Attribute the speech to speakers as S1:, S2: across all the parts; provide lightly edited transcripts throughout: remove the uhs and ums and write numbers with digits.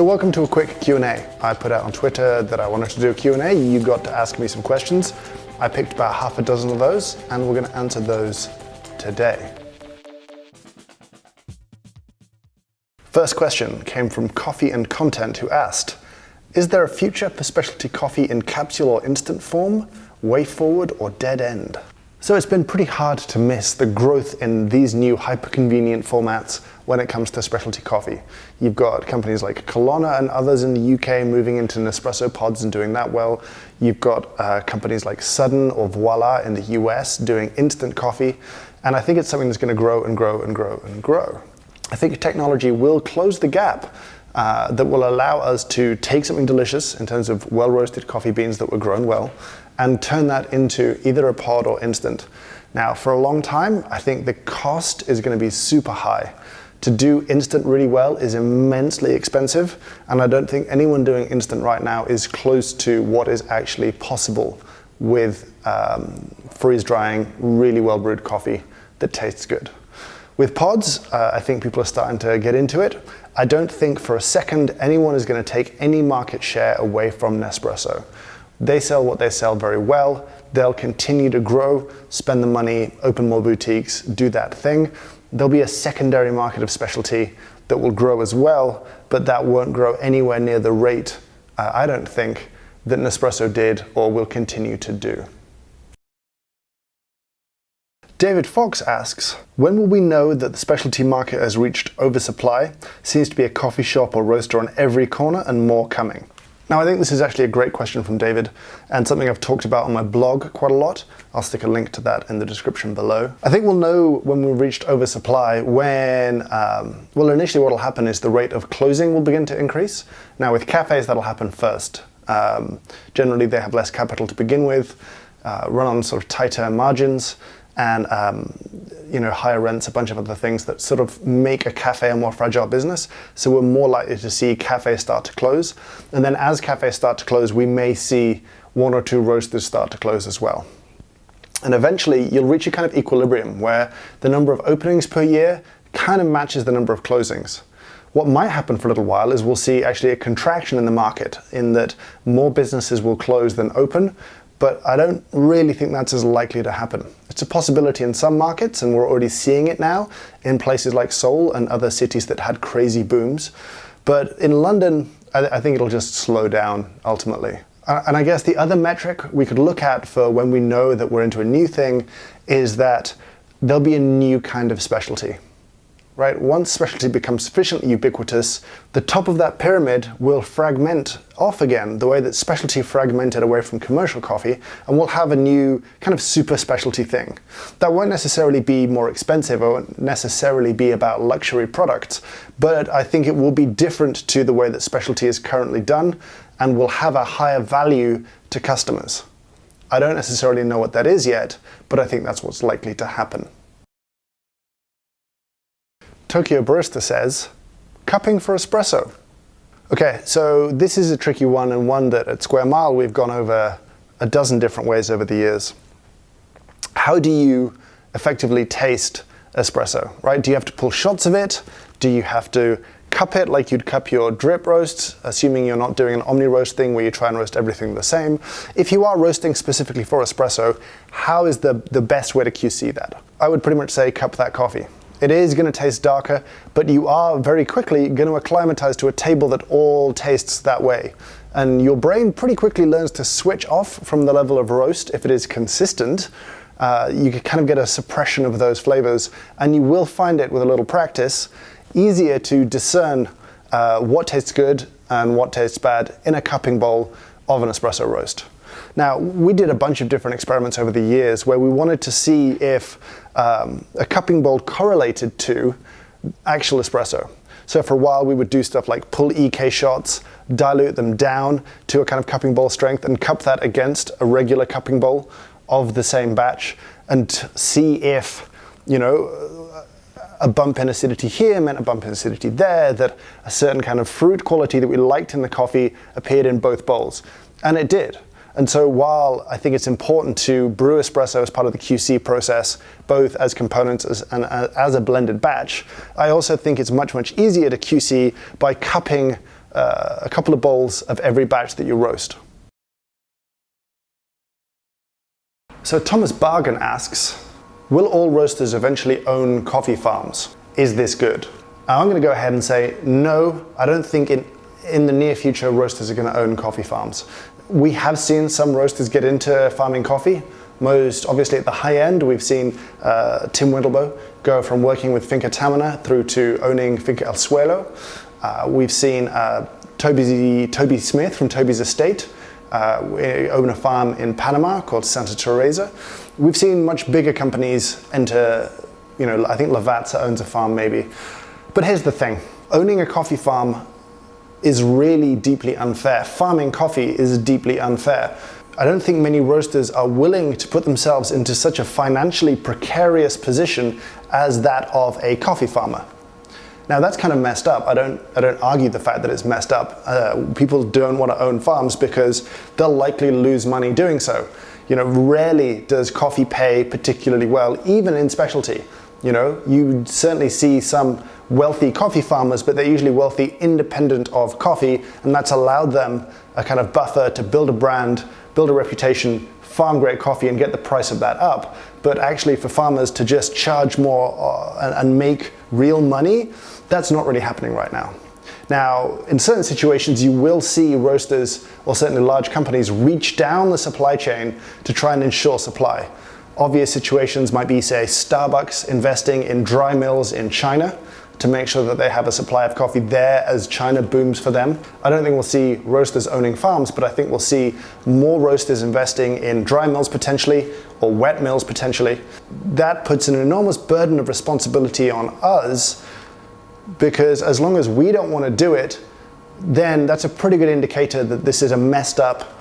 S1: So welcome to a quick Q&A. I put out on Twitter that I wanted to do a Q&A. You got to ask me some questions. I picked about half a dozen of those, and we're going to answer those today. First question came from Coffee and Content, who asked, is there a future for specialty coffee in capsule or instant form, way forward or dead end? So it's been pretty hard to miss the growth in these new hyper-convenient formats when it comes to specialty coffee. You've got companies like Kelowna and others in the UK moving into Nespresso pods and doing that well. You've got companies like Sudden or Voila in the US doing instant coffee. And I think it's something that's going to grow and grow and grow and grow. I think technology will close the gap that will allow us to take something delicious in terms of well-roasted coffee beans that were grown well and turn that into either a pod or instant. Now, for a long time, I think the cost is going to be super high. To do instant really well is immensely expensive, and I don't think anyone doing instant right now is close to what is actually possible with freeze-drying really well-brewed coffee that tastes good. With pods, I think people are starting to get into it. I don't think for a second anyone is going to take any market share away from Nespresso. They sell what they sell very well. They'll continue to grow, spend the money, open more boutiques, do that thing. There'll be a secondary market of specialty that will grow as well, but that won't grow anywhere near the rate, I don't think, that Nespresso did or will continue to do. David Fox asks, when will we know that the specialty market has reached oversupply? Seems to be a coffee shop or roaster on every corner and more coming. Now, I think this is actually a great question from David and something I've talked about on my blog quite a lot. I'll stick a link to that in the description below. I think we'll know when we've reached oversupply when, well, initially what will happen is the rate of closing will begin to increase. Now, with cafes, that'll happen first. Generally, they have less capital to begin with, run on sort of tighter margins, and higher rents, a bunch of other things that sort of make a cafe a more fragile business. So we're more likely to see cafes start to close. And then as cafes start to close, we may see one or two roasters start to close as well. And eventually you'll reach a kind of equilibrium where the number of openings per year kind of matches the number of closings. What might happen for a little while is we'll see actually a contraction in the market, in that more businesses will close than open, but I don't really think that's as likely to happen. It's a possibility in some markets, and we're already seeing it now in places like Seoul and other cities that had crazy booms. But in London, I think it'll just slow down ultimately. And I guess the other metric we could look at for when we know that we're into a new thing is that there'll be a new kind of specialty. Right? Once specialty becomes sufficiently ubiquitous, the top of that pyramid will fragment off again, the way that specialty fragmented away from commercial coffee, and we'll have a new kind of super specialty thing. That won't necessarily be more expensive or won't necessarily be about luxury products, but I think it will be different to the way that specialty is currently done and will have a higher value to customers. I don't necessarily know what that is yet, but I think that's what's likely to happen. Tokyo Barista says, cupping for espresso. Okay, so this is a tricky one, and one that at Square Mile we've gone over a dozen different ways over the years. How do you effectively taste espresso, right? Do you have to pull shots of it? Do you have to cup it like you'd cup your drip roasts, assuming you're not doing an omni-roast thing where you try and roast everything the same? If you are roasting specifically for espresso, how is the best way to QC that? I would pretty much say cup that coffee. It is going to taste darker, but you are very quickly going to acclimatize to a table that all tastes that way. And your brain pretty quickly learns to switch off from the level of roast if it is consistent. You can kind of get a suppression of those flavors, and you will find it with a little practice easier to discern what tastes good and what tastes bad in a cupping bowl of an espresso roast. Now, we did a bunch of different experiments over the years where we wanted to see if a cupping bowl correlated to actual espresso. So for a while we would do stuff like pull EK shots, dilute them down to a kind of cupping bowl strength and cup that against a regular cupping bowl of the same batch and see if, a bump in acidity here meant a bump in acidity there, that a certain kind of fruit quality that we liked in the coffee appeared in both bowls. And it did. And so while I think it's important to brew espresso as part of the QC process, both as components and as a blended batch, I also think it's much, much easier to QC by cupping a couple of bowls of every batch that you roast. So Thomas Bargan asks, will all roasters eventually own coffee farms? Is this good? Now, I'm going to go ahead and say, no, I don't think in the near future roasters are going to own coffee farms. We have seen some roasters get into farming coffee. Most obviously at the high end, we've seen Tim Wintlebow go from working with Finca Tamana through to owning Finca El Suelo. We've seen Toby Smith from Toby's Estate own a farm in Panama called Santa Teresa. We've seen much bigger companies enter, I think Lavazza owns a farm maybe. But here's the thing, owning a coffee farm is really deeply unfair. Farming coffee is deeply unfair. I don't think many roasters are willing to put themselves into such a financially precarious position as that of a coffee farmer. Now that's kind of messed up. I don't argue the fact that it's messed up. People don't want to own farms because they'll likely lose money doing so. Rarely does coffee pay particularly well, even in specialty. You certainly see some wealthy coffee farmers, but they're usually wealthy independent of coffee, and that's allowed them a kind of buffer to build a brand, build a reputation, farm great coffee and get the price of that up. But actually for farmers to just charge more and make real money, that's not really happening right now. Now, in certain situations, you will see roasters or certainly large companies reach down the supply chain to try and ensure supply. Obvious situations might be, say, Starbucks investing in dry mills in China to make sure that they have a supply of coffee there as China booms for them. I don't think we'll see roasters owning farms, but I think we'll see more roasters investing in dry mills potentially, or wet mills potentially. That puts an enormous burden of responsibility on us, because as long as we don't want to do it, then that's a pretty good indicator that this is a messed up,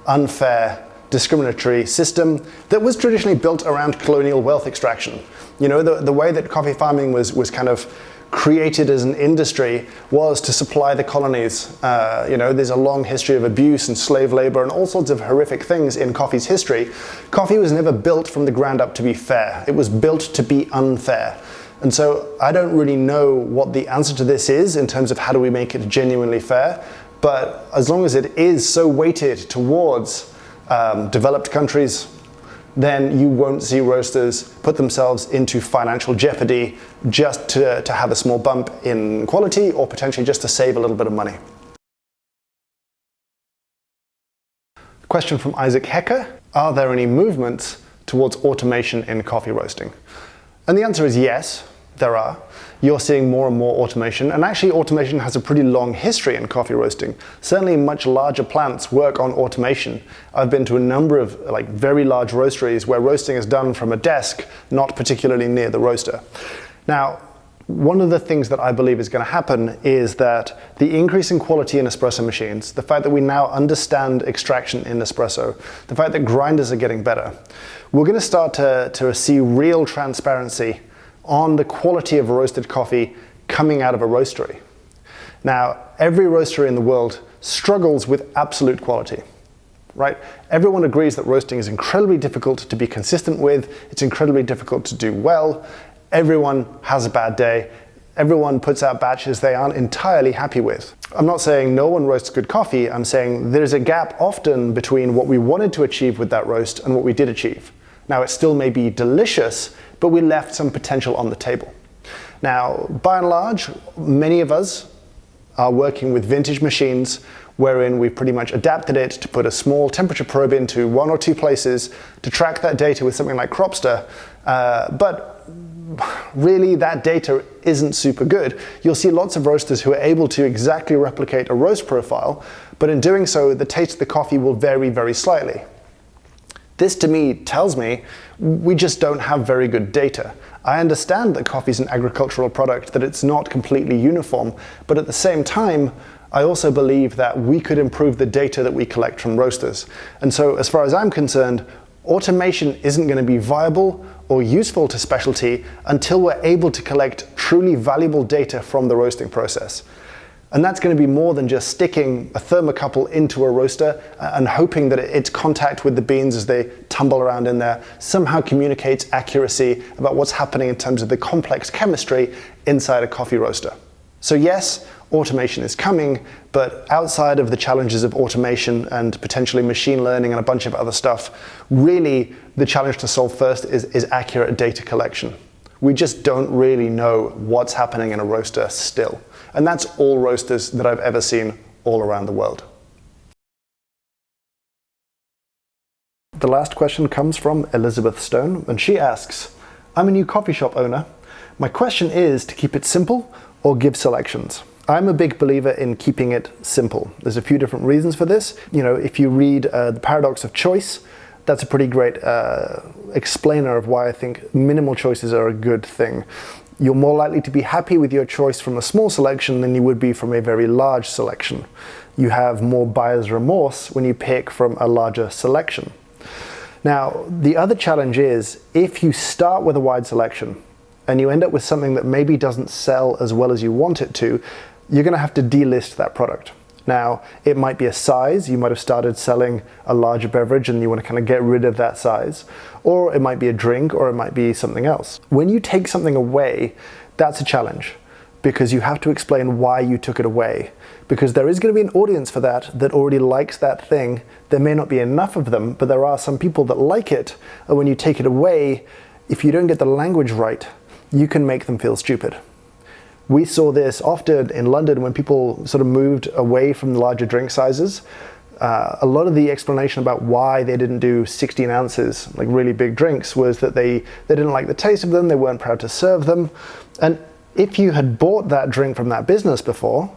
S1: unfair, discriminatory system that was traditionally built around colonial wealth extraction. The way that coffee farming was kind of created as an industry was to supply the colonies. There's a long history of abuse and slave labor and all sorts of horrific things in coffee's history. Coffee was never built from the ground up to be fair. It was built to be unfair. And so I don't really know what the answer to this is in terms of how do we make it genuinely fair. But as long as it is so weighted towards developed countries, then you won't see roasters put themselves into financial jeopardy just to have a small bump in quality or potentially just to save a little bit of money. Question from Isaac Hecker: are there any movements towards automation in coffee roasting? And the answer is yes, there are. You're seeing more and more automation, and actually automation has a pretty long history in coffee roasting. Certainly much larger plants work on automation. I've been to a number of very large roasteries where roasting is done from a desk, not particularly near the roaster. Now, one of the things that I believe is going to happen is that the increase in quality in espresso machines, the fact that we now understand extraction in espresso, the fact that grinders are getting better, we're going to start to see real transparency on the quality of roasted coffee coming out of a roastery. Now, every roastery in the world struggles with absolute quality, right? Everyone agrees that roasting is incredibly difficult to be consistent with, it's incredibly difficult to do well, everyone has a bad day, everyone puts out batches they aren't entirely happy with. I'm not saying no one roasts good coffee, I'm saying there's a gap often between what we wanted to achieve with that roast and what we did achieve. Now, it still may be delicious, but we left some potential on the table. Now, by and large, many of us are working with vintage machines wherein we've pretty much adapted it to put a small temperature probe into one or two places to track that data with something like Cropster, but really that data isn't super good. You'll see lots of roasters who are able to exactly replicate a roast profile, but in doing so, the taste of the coffee will vary very slightly. This to me tells me we just don't have very good data. I understand that coffee is an agricultural product, that it's not completely uniform, but at the same time, I also believe that we could improve the data that we collect from roasters. And so as far as I'm concerned, automation isn't going to be viable or useful to specialty until we're able to collect truly valuable data from the roasting process. And that's going to be more than just sticking a thermocouple into a roaster and hoping that its contact with the beans as they tumble around in there somehow communicates accuracy about what's happening in terms of the complex chemistry inside a coffee roaster. So yes, automation is coming, but outside of the challenges of automation and potentially machine learning and a bunch of other stuff, really the challenge to solve first is accurate data collection. We just don't really know what's happening in a roaster still. And that's all roasters that I've ever seen all around the world. The last question comes from Elizabeth Stone, and she asks, I'm a new coffee shop owner. My question is to keep it simple or give selections. I'm a big believer in keeping it simple. There's a few different reasons for this. You know, if you read The Paradox of Choice, that's a pretty great explainer of why I think minimal choices are a good thing. You're more likely to be happy with your choice from a small selection than you would be from a very large selection. You have more buyer's remorse when you pick from a larger selection. Now, the other challenge is if you start with a wide selection and you end up with something that maybe doesn't sell as well as you want it to, you're going to have to delist that product. Now, it might be a size. You might have started selling a larger beverage and you want to kind of get rid of that size. Or it might be a drink, or it might be something else. When you take something away, that's a challenge because you have to explain why you took it away. Because there is going to be an audience for that already likes that thing. There may not be enough of them, but there are some people that like it. And when you take it away, if you don't get the language right, you can make them feel stupid. We saw this often in London when people sort of moved away from the larger drink sizes. A lot of the explanation about why they didn't do 16 ounces, like really big drinks, was that they didn't like the taste of them, they weren't proud to serve them. And if you had bought that drink from that business before,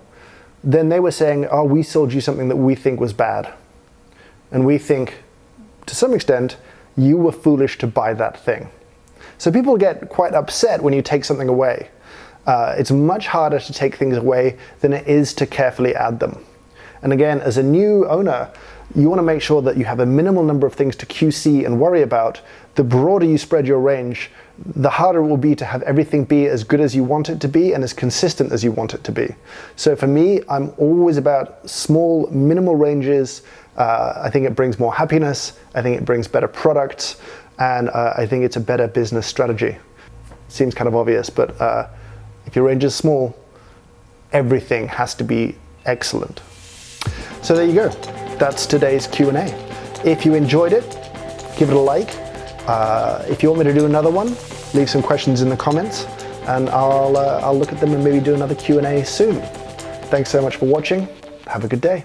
S1: then they were saying, oh, we sold you something that we think was bad. And we think, to some extent, you were foolish to buy that thing. So people get quite upset when you take something away. It's much harder to take things away than it is to carefully add them. And again, as a new owner, you want to make sure that you have a minimal number of things to QC and worry about. The broader you spread your range, the harder it will be to have everything be as good as you want it to be and as consistent as you want it to be. So for me, I'm always about small, minimal ranges. I think it brings more happiness. I think it brings better products. And I think it's a better business strategy. Seems kind of obvious, but if your range is small, everything has to be excellent. So there you go. That's today's Q&A. If you enjoyed it, give it a like. If you want me to do another one, leave some questions in the comments, and I'll look at them and maybe do another Q&A soon. Thanks so much for watching. Have a good day.